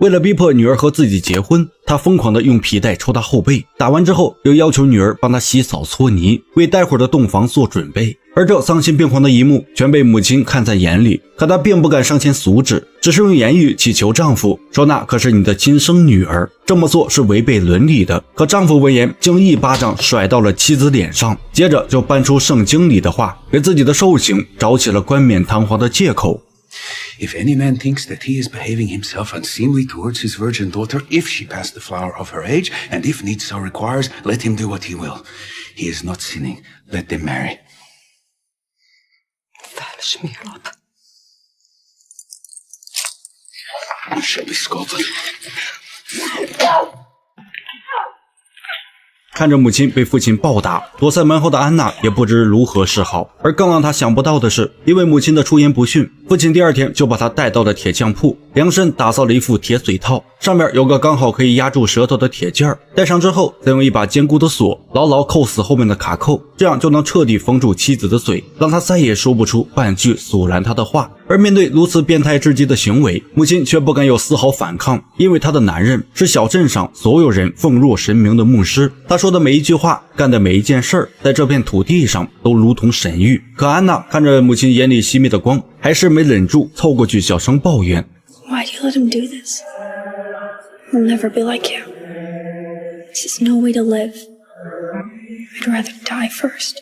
为了逼迫女儿和自己结婚，他疯狂地用皮带抽她后背，打完之后又要求女儿帮他洗澡搓泥，为待会儿的洞房做准备。而这丧心病狂的一幕全被母亲看在眼里，可她并不敢上前阻止，只是用言语祈求丈夫，说那可是你的亲生女儿，这么做是违背伦理的。可丈夫闻言竟一巴掌甩到了妻子脸上，接着就搬出圣经里的话，给自己的受刑找起了冠冕堂皇的借口。If any man thinks that he is behaving himself unseemly towards his virgin daughter, if she pass the flower of her age, and if need so requires, let him do what he will. He is not sinning. Let them marry. You shall be scalded. 看着母亲被父亲暴打，躲在门后的安娜也不知如何是好。而更让她想不到的是，因为母亲的出言不逊，父亲第二天就把她带到了铁匠铺，量身打造了一副铁嘴套，上面有个刚好可以压住舌头的铁件儿，戴上之后再用一把坚固的锁牢牢扣死后面的卡扣，这样就能彻底封住妻子的嘴，让她再也说不出半句阻拦她的话。而面对如此变态至极的行为，母亲却不敢有丝毫反抗，因为她的男人是小镇上所有人奉若神明的牧师，他说的每一句话，干的每一件事儿，在这片土地上都如同神谕。可安娜看着母亲眼里熄灭的光，还是没忍住凑过去小声抱怨 Why do you let him do this? I'll never be like you. This is no way to live. I'd rather die first.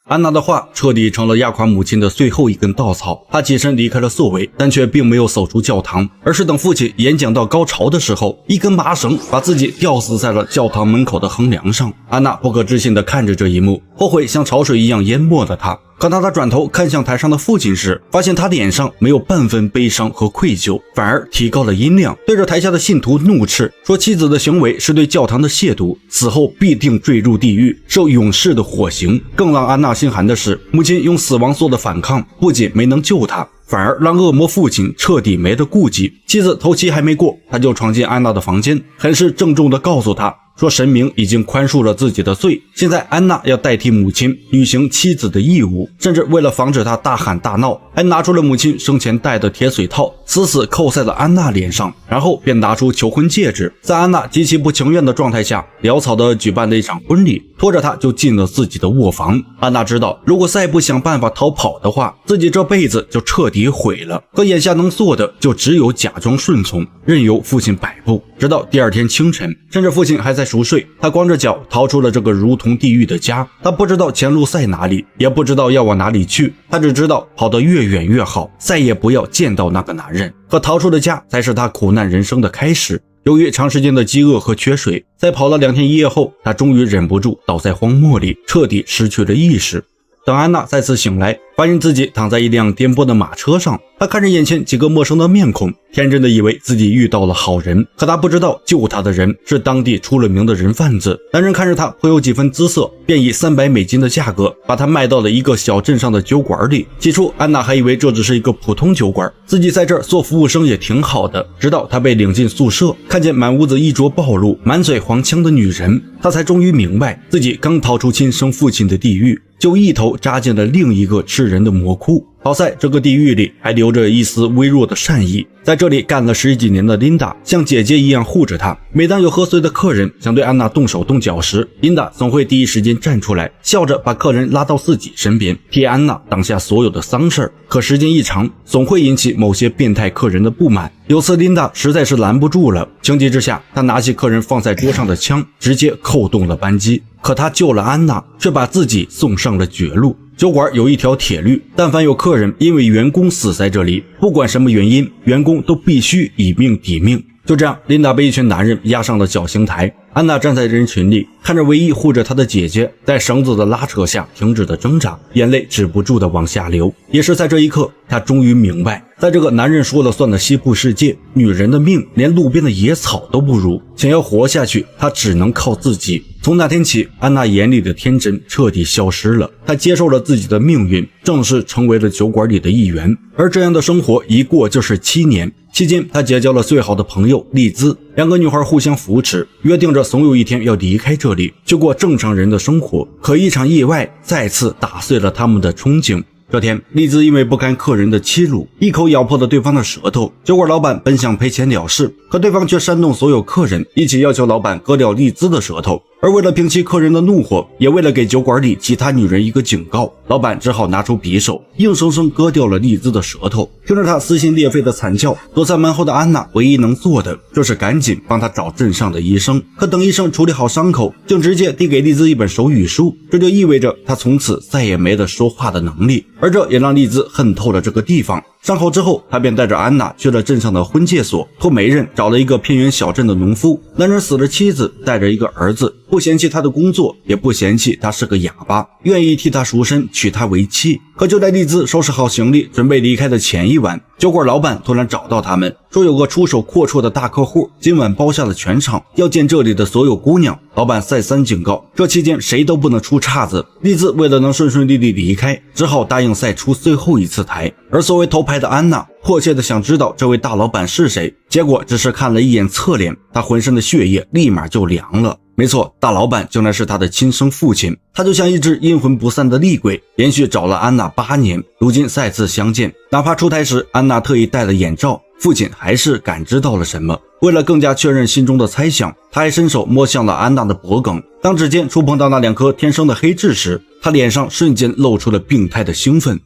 安娜的话彻底成了压垮母亲的最后一根稻草，她起身离开了座位，但却并没有走出教堂，而是等父亲演讲到高潮的时候，一根麻绳把自己吊死在了教堂门口的横梁上。安娜不可置信地看着这一幕，后悔像潮水一样淹没了她。可当他转头看向台上的父亲时，发现他脸上没有半分悲伤和愧疚，反而提高了音量，对着台下的信徒怒斥，说妻子的行为是对教堂的亵渎，死后必定坠入地狱，受永世的火刑。更让安娜心寒的是，母亲用死亡做的反抗，不仅没能救他，反而让恶魔父亲彻底没了顾忌。妻子头七还没过，他就闯进安娜的房间，很是郑重地告诉她说神明已经宽恕了自己的罪，现在安娜要代替母亲履行妻子的义务，甚至为了防止她大喊大闹，还拿出了母亲生前戴的铁嘴套，死死扣在了安娜脸上，然后便拿出求婚戒指，在安娜极其不情愿的状态下，潦草地举办了一场婚礼，拖着她就进了自己的卧房。安娜知道，如果再不想办法逃跑的话，自己这辈子就彻底毁了，可眼下能做的就只有假装顺从，任由父亲摆布。直到第二天清晨，趁着父亲还在熟睡，他光着脚逃出了这个如同地狱的家。他不知道前路在哪里，也不知道要往哪里去，他只知道跑得越远越好，再也不要见到那个男人。可逃出的家才是他苦难人生的开始。由于长时间的饥饿和缺水，在跑了2天1夜后，他终于忍不住倒在荒漠里，彻底失去了意识。等安娜再次醒来，发现自己躺在一辆颠簸的马车上，她看着眼前几个陌生的面孔，天真的以为自己遇到了好人。可她不知道救她的人是当地出了名的人贩子。男人看着她颇有几分姿色，便以300美金的价格把她卖到了一个小镇上的酒馆里。起初安娜还以为这只是一个普通酒馆，自己在这儿做服务生也挺好的，直到她被领进宿舍，看见满屋子衣着暴露、满嘴黄腔的女人，她才终于明白自己刚逃出亲生父亲的地狱，就一头扎进了另一个吃人的魔窟。好在这个地狱里还留着一丝微弱的善意，在这里干了10几年的琳达像姐姐一样护着她。每当有喝醉的客人想对安娜动手动脚时，琳达总会第一时间站出来，笑着把客人拉到自己身边，替安娜挡下所有的丧事儿。可时间一长，总会引起某些变态客人的不满。有次琳达实在是拦不住了，情急之下，她拿起客人放在桌上的枪，直接扣动了扳机。可她救了安娜，却把自己送上了绝路。酒馆有一条铁律，但凡有客人因为员工死在这里，不管什么原因，员工都必须以命抵命。就这样，琳达被一群男人押上了绞刑台。安娜站在人群里，看着唯一护着她的姐姐在绳子的拉扯下停止的挣扎，眼泪止不住的往下流。也是在这一刻，她终于明白，在这个男人说了算的西部世界，女人的命连路边的野草都不如，想要活下去，她只能靠自己。从那天起，安娜眼里的天真彻底消失了，她接受了自己的命运，正式成为了酒馆里的一员。而这样的生活一过就是7年，期间她结交了最好的朋友丽兹，两个女孩互相扶持，约定着总有一天要离开这里，去过正常人的生活。可一场意外再次打碎了他们的憧憬。这天，丽兹因为不堪客人的欺辱，一口咬破了对方的舌头。酒馆老板本想赔钱了事，可对方却煽动所有客人一起要求老板割掉丽兹的舌头。而为了平息客人的怒火，也为了给酒馆里其他女人一个警告，老板只好拿出匕首，硬生生割掉了丽兹的舌头。听着她撕心裂肺的惨叫，躲在门后的安娜唯一能做的就是赶紧帮她找镇上的医生。可等医生处理好伤口，竟直接递给丽兹一本手语书，这就意味着她从此再也没了说话的能力。而这也让丽兹恨透了这个地方。伤好之后，他便带着安娜去了镇上的婚介所，托媒人找了一个偏远小镇的农夫。男人死了妻子，带着一个儿子，不嫌弃他的工作，也不嫌弃他是个哑巴，愿意替他赎身，娶她为妻。可就在丽兹收拾好行李准备离开的前一晚，酒馆老板突然找到他们，说有个出手阔绰的大客户今晚包下了全场，要见这里的所有姑娘。老板再三警告，这期间谁都不能出岔子。丽兹为了能顺顺利利离开，只好答应再出最后一次台。而作为头牌的安娜迫切地想知道这位大老板是谁，结果只是看了一眼侧脸，她浑身的血液立马就凉了。没错，大老板竟然是他的亲生父亲。他就像一只阴魂不散的厉鬼，连续找了安娜8年，如今再次相见，哪怕出台时安娜特意戴了眼罩，父亲还是感知到了什么。为了更加确认心中的猜想，他还伸手摸向了安娜的脖颈。当指尖触碰到那2颗天生的黑痣时，他脸上瞬间露出了病态的兴奋。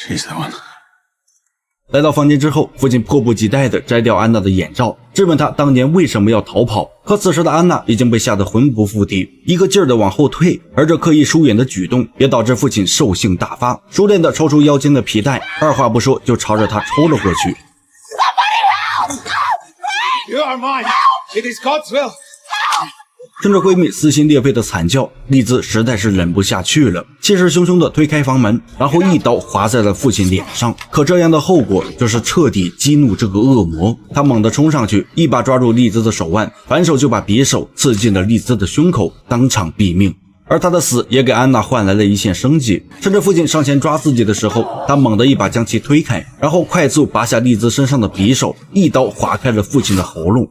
She's the one. 来到房间之后，父亲迫不及待地摘掉安娜的眼罩，质问她当年为什么要逃跑。可此时的安娜已经被吓得魂不附体，一个劲儿地往后退，而这刻意疏远的举动也导致父亲兽性大发，熟练地抽出腰间的皮带，二话不说就朝着她抽了过去。You are mine. It is God's will. 趁着闺蜜撕心裂肺的惨叫，丽兹实在是忍不下去了，气势汹汹地推开房门，然后一刀划在了父亲脸上。可这样的后果就是彻底激怒这个恶魔，他猛地冲上去，一把抓住丽兹的手腕，反手就把匕首刺进了丽兹的胸口，当场毙命。而他的死也给安娜换来了一线生机。趁着父亲上前抓自己的时候，他猛地一把将其推开，然后快速拔下丽兹身上的匕首，一刀划开了父亲的喉咙。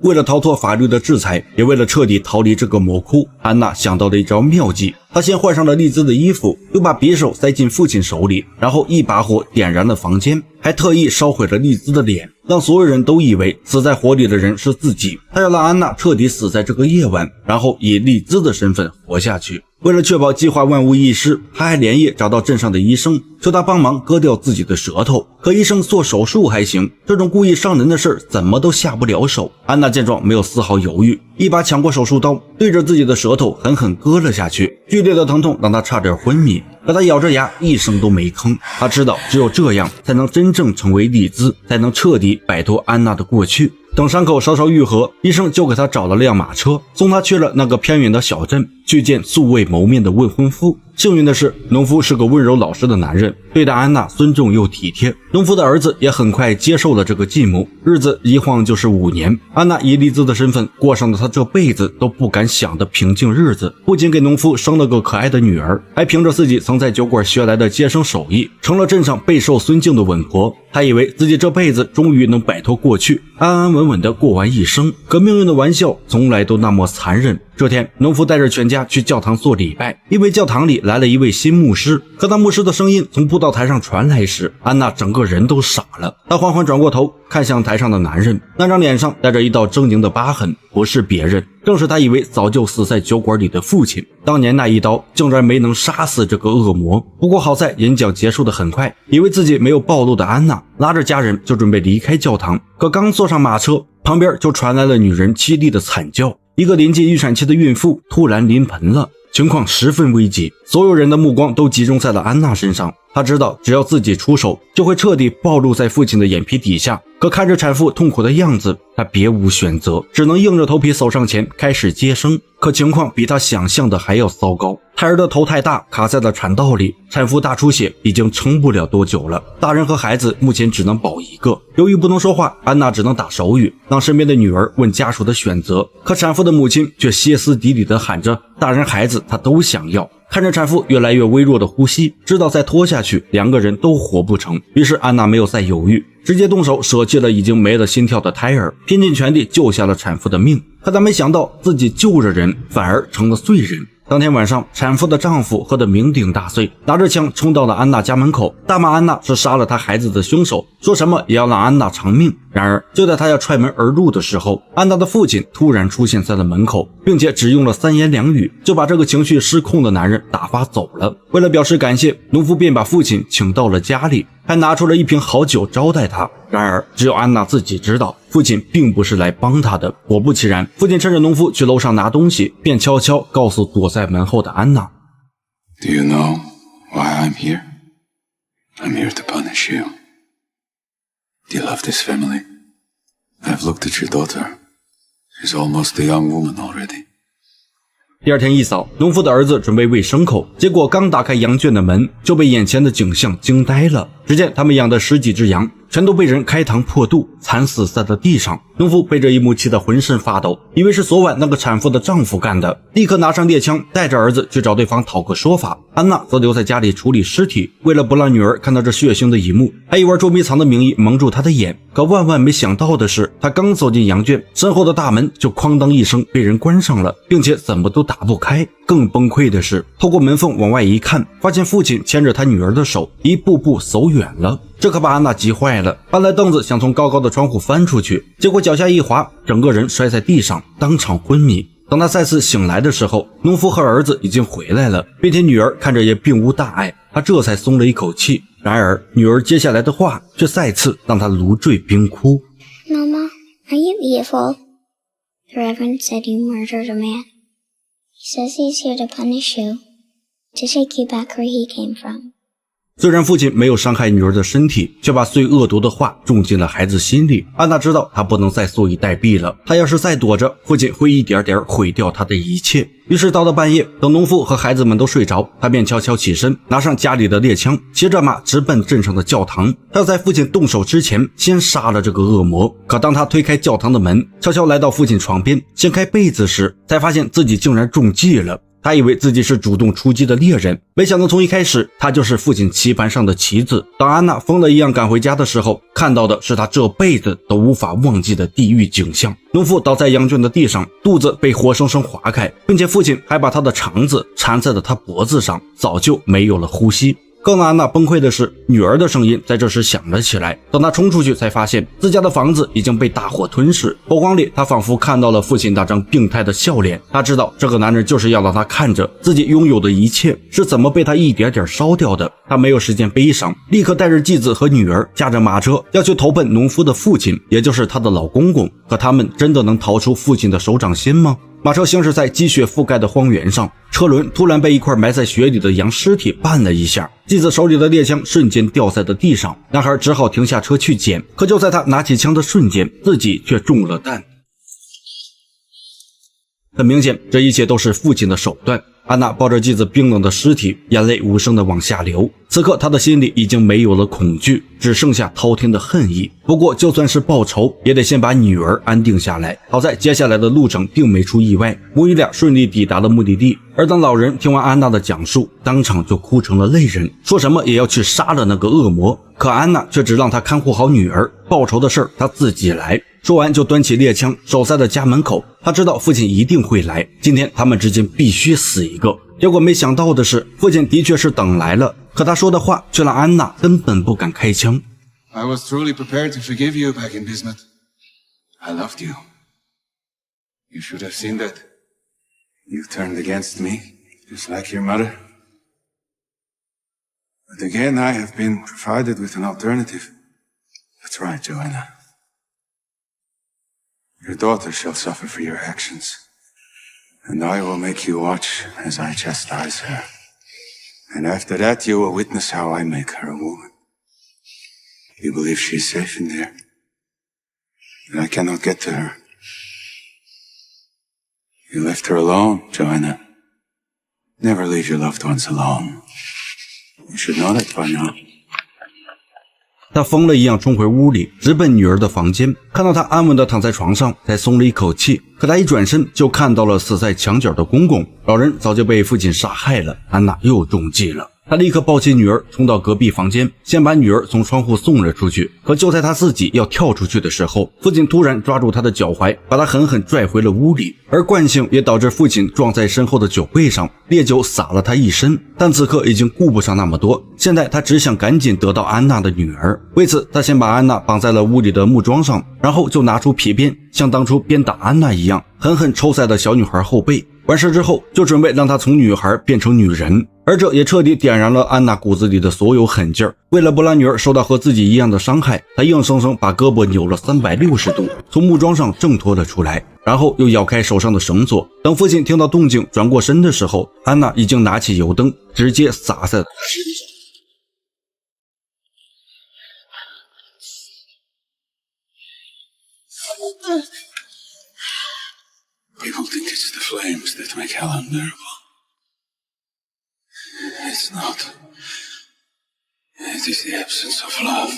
为了逃脱法律的制裁，也为了彻底逃离这个魔窟，安娜想到了一招妙计。她先换上了丽兹的衣服，又把匕首塞进父亲手里，然后一把火点燃了房间，还特意烧毁了丽兹的脸，让所有人都以为死在火里的人是自己。她要让安娜彻底死在这个夜晚，然后以丽兹的身份活下去。为了确保计划万无一失，他还连夜找到镇上的医生，求他帮忙割掉自己的舌头。可医生做手术还行，这种故意伤人的事儿怎么都下不了手。安娜见状没有丝毫犹豫，一把抢过手术刀，对着自己的舌头狠狠割了下去。剧烈的疼痛让他差点昏迷，可他咬着牙一声都没吭。他知道只有这样才能真正成为丽兹，才能彻底摆脱安娜的过去。等伤口稍稍愈合，医生就给他找了辆马车，送他去了那个偏远的小镇，去见素未谋面的未婚夫。幸运的是，农夫是个温柔老实的男人，对待安娜尊重又体贴。农夫的儿子也很快接受了这个继母，日子一晃就是5年。安娜以丽兹的身份过上了她这辈子都不敢想的平静日子，不仅给农夫生了个可爱的女儿，还凭着自己曾在酒馆学来的接生手艺，成了镇上备受尊敬的稳婆。她以为自己这辈子终于能摆脱过去，安安稳稳地过完一生。可命运的玩笑从来都那么残忍。这天，农夫带着全家去教堂做礼拜，因为教堂里来了一位新牧师。可当牧师的声音从布道台上传来时，安娜整个人都傻了。她缓缓转过头，看向台上的男人，那张脸上带着一道狰狞的疤痕，不是别人，正是她以为早就死在酒馆里的父亲。当年那一刀竟然没能杀死这个恶魔。不过好在演讲结束的很快，以为自己没有暴露的安娜拉着家人就准备离开教堂，可刚坐上马车，旁边就传来了女人凄厉的惨叫。一个临近预产期的孕妇突然临盆了，情况十分危急，所有人的目光都集中在了安娜身上。她知道只要自己出手，就会彻底暴露在父亲的眼皮底下。可看着产妇痛苦的样子，她别无选择，只能硬着头皮走上前开始接生。可情况比她想象的还要糟糕，胎儿的头太大，卡在了产道里，产妇大出血，已经撑不了多久了。大人和孩子目前只能保一个。由于不能说话，安娜只能打手语，让身边的女儿问家属的选择。可产妇的母亲却歇斯底里地喊着，大人孩子她都想要。看着产妇越来越微弱的呼吸，知道再拖下去2个人都活不成，于是安娜没有再犹豫，直接动手舍弃了已经没了心跳的胎儿，拼尽全力救下了产妇的命。可他没想到自己救着人，反而成了罪人。当天晚上，产妇的丈夫喝得酩酊大醉，拿着枪冲到了安娜家门口，大骂安娜是杀了他孩子的凶手，说什么也要让安娜偿命。然而就在他要踹门而入的时候，安娜的父亲突然出现在了门口，并且只用了3言2语就把这个情绪失控的男人打发走了。为了表示感谢，农夫便把父亲请到了家里，还拿出了一瓶好酒招待他。然而只有安娜自己知道，父亲并不是来帮他的。果不其然，父亲趁着农夫去楼上拿东西，便悄悄告诉躲在门后的安娜， Do you know why I'm here? I'm here to punish you. Do you love this family? I've looked at your daughter. She's almost a young woman already. 第二天一早，农夫的儿子准备喂牲口，结果刚打开羊圈的门，就被眼前的景象惊呆了。只见他们养的10几只羊全都被人开膛破肚，惨死在了地上。农夫被这一幕气得浑身发抖，以为是昨晚那个产妇的丈夫干的，立刻拿上猎枪，带着儿子去找对方讨个说法。安娜则留在家里处理尸体，为了不让女儿看到这血腥的一幕，还以玩捉迷藏的名义蒙住她的眼。可万万没想到的是，她刚走进羊圈，身后的大门就哐当一声被人关上了，并且怎么都打不开。更崩溃的是，透过门缝往外一看，发现父亲牵着他女儿的手一步步走远了。这可把安娜急坏了，搬来凳子想从高高的窗户翻出去，结果脚下一滑，整个人摔在地上，当场昏迷。等他再次醒来的时候，农夫和儿子已经回来了，并且女儿看着也并无大碍，他这才松了一口气。然而女儿接下来的话却再次让他如坠冰窟。 Mama, are you evil? The Reverend said you murdered a man. He says he's here to punish you, to take you back where he came from. 虽然父亲没有伤害女儿的身体，却把最恶毒的话种进了孩子心里。安娜知道她不能再坐以待毙了，她要是再躲着，父亲会一点点毁掉她的一切。于是到了半夜，等农夫和孩子们都睡着，她便悄悄起身，拿上家里的猎枪，骑着马直奔镇上的教堂。她要在父亲动手之前先杀了这个恶魔。可当她推开教堂的门，悄悄来到父亲床边，掀开被子时，才发现自己竟然中计了。他以为自己是主动出击的猎人，没想到从一开始他就是父亲棋盘上的棋子。当安娜疯了一样赶回家的时候，看到的是他这辈子都无法忘记的地狱景象。农夫倒在羊圈的地上，肚子被活生生划开，并且父亲还把他的肠子缠在了他脖子上，早就没有了呼吸。更让安娜崩溃的是，女儿的声音在这时响了起来。等她冲出去，才发现自家的房子已经被大火吞噬。火光里，她仿佛看到了父亲那张病态的笑脸。她知道这个男人就是要让她看着自己拥有的一切是怎么被他一点点烧掉的。她没有时间悲伤，立刻带着继子和女儿，驾着马车要去投奔农夫的父亲，也就是她的老公公。可他们真的能逃出父亲的手掌心吗？马车行驶在积雪覆盖的荒原上，车轮突然被一块埋在雪里的羊尸体绊了一下，继子手里的猎枪瞬间掉在了地上，男孩只好停下车去捡。可就在他拿起枪的瞬间，自己却中了弹。很明显，这一切都是父亲的手段。安娜抱着继子冰冷的尸体，眼泪无声地往下流。此刻她的心里已经没有了恐惧，只剩下滔天的恨意。不过就算是报仇，也得先把女儿安定下来。好在接下来的路程并没出意外，母女俩顺利抵达了目的地。而当老人听完安娜的讲述，当场就哭成了泪人，说什么也要去杀了那个恶魔。可安娜却只让他看护好女儿，报仇的事儿他自己来。说完就端起猎枪，守在了家门口。他知道父亲一定会来，今天他们之间必须死一个。结果没想到的是，父亲的确是等来了，可他说的话却让安娜根本不敢开枪。 I was truly prepared to forgive you back in Bismuth. I loved you. You should have seen that. You turned against me, just like your mother. But again, I have been provided with an alternative. That's right, Joanna. Your daughter shall suffer for your actions, and I will make you watch as I chastise her. And after that, you will witness how I make her a woman. You believe she is safe in there, and I cannot get to her. You left her alone, Joanna. Never leave your loved ones alone. You should know that by now. 他疯了一样冲回屋里，直奔女儿的房间，看到她安稳地躺在床上，才松了一口气。可他一转身就看到了死在墙角的公公，老人早就被父亲杀害了。安娜又中计了。他立刻抱起女儿冲到隔壁房间，先把女儿从窗户送了出去。可就在他自己要跳出去的时候，父亲突然抓住他的脚踝，把他狠狠拽回了屋里。而惯性也导致父亲撞在身后的酒柜上，烈酒洒了他一身。但此刻已经顾不上那么多，现在他只想赶紧得到安娜的女儿。为此，他先把安娜绑在了屋里的木桩上，然后就拿出皮鞭，像当初鞭打安娜一样，狠狠抽在了小女孩后背。完事之后，就准备让她从女孩变成女人，而这也彻底点燃了安娜骨子里的所有狠劲儿。为了不让女儿受到和自己一样的伤害，她硬生生把胳膊扭了360度，从木桩上挣脱了出来，然后又咬开手上的绳索。等父亲听到动静转过身的时候，安娜已经拿起油灯，直接洒在了他身上。People think it's the flames that make hell unbearable. It's not. It is the absence of love.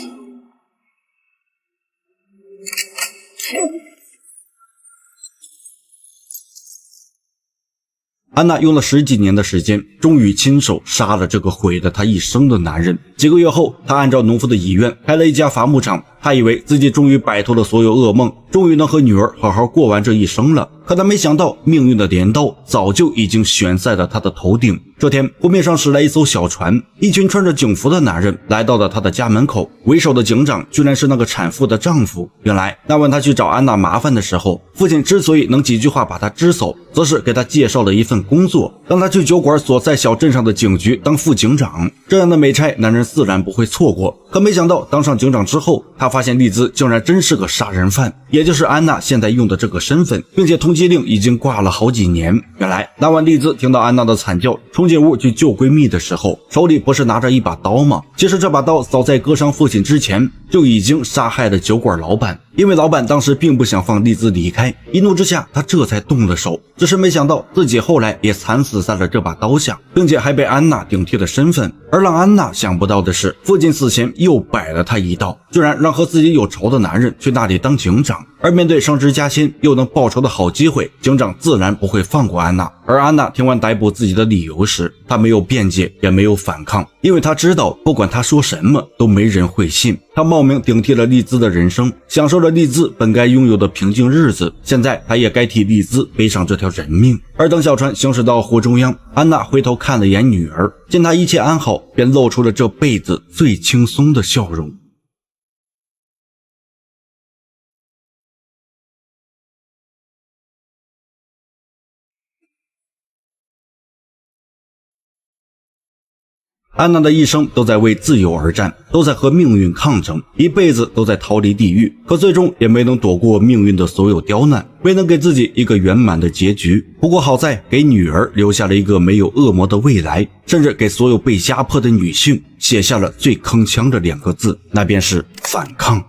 安娜用了10几年的时间，终于亲手杀了这个毁了她一生的男人。几个月后，她按照农夫的遗愿开了一家伐木场。她以为自己终于摆脱了所有噩梦，终于能和女儿好好过完这一生了。可她没想到，命运的镰刀早就已经悬在了她的头顶。这天，湖面上驶来一艘小船，一群穿着警服的男人来到了她的家门口，为首的警长居然是那个产妇的丈夫。原来那晚他去找安娜麻烦的时候，父亲之所以能几句话把她支走，则是给她介绍了一份工作，让她去酒馆所在小镇上的警局当副警长。这样的美差，男人自然不会错过。可没想到，当上警长之后，他发现丽兹竟然真是个杀人犯，也就是安娜现在用的这个身份，并且通缉令已经挂了好几年。原来那晚丽兹听到安娜的惨叫，冲进屋去救闺蜜的时候，手里不是拿着一把刀吗？其实这把刀早在割伤父亲之前就已经杀害了酒馆老板，因为老板当时并不想放丽兹离开，一怒之下他这才动了手。只是没想到自己后来也惨死在了这把刀下，并且还被安娜顶替了身份。而让安娜想不到的是，父亲死前又摆了他一道，居然让和自己有仇的男人去那里当警长。而面对升职加薪又能报仇的好机会，警长自然不会放过安娜。而安娜听完逮捕自己的理由时，她没有辩解，也没有反抗，因为她知道不管她说什么都没人会信。她冒名顶替了丽兹的人生，享受了丽兹本该拥有的平静日子，现在她也该替丽兹背上这条人命。而等小船行驶到湖中央，安娜回头看了眼女儿，见她一切安好，便露出了这辈子最轻松的笑容。安娜的一生都在为自由而战，都在和命运抗争，一辈子都在逃离地狱，可最终也没能躲过命运的所有刁难，没能给自己一个圆满的结局。不过好在给女儿留下了一个没有恶魔的未来，甚至给所有被压迫的女性写下了最铿锵的2个字，那便是反抗。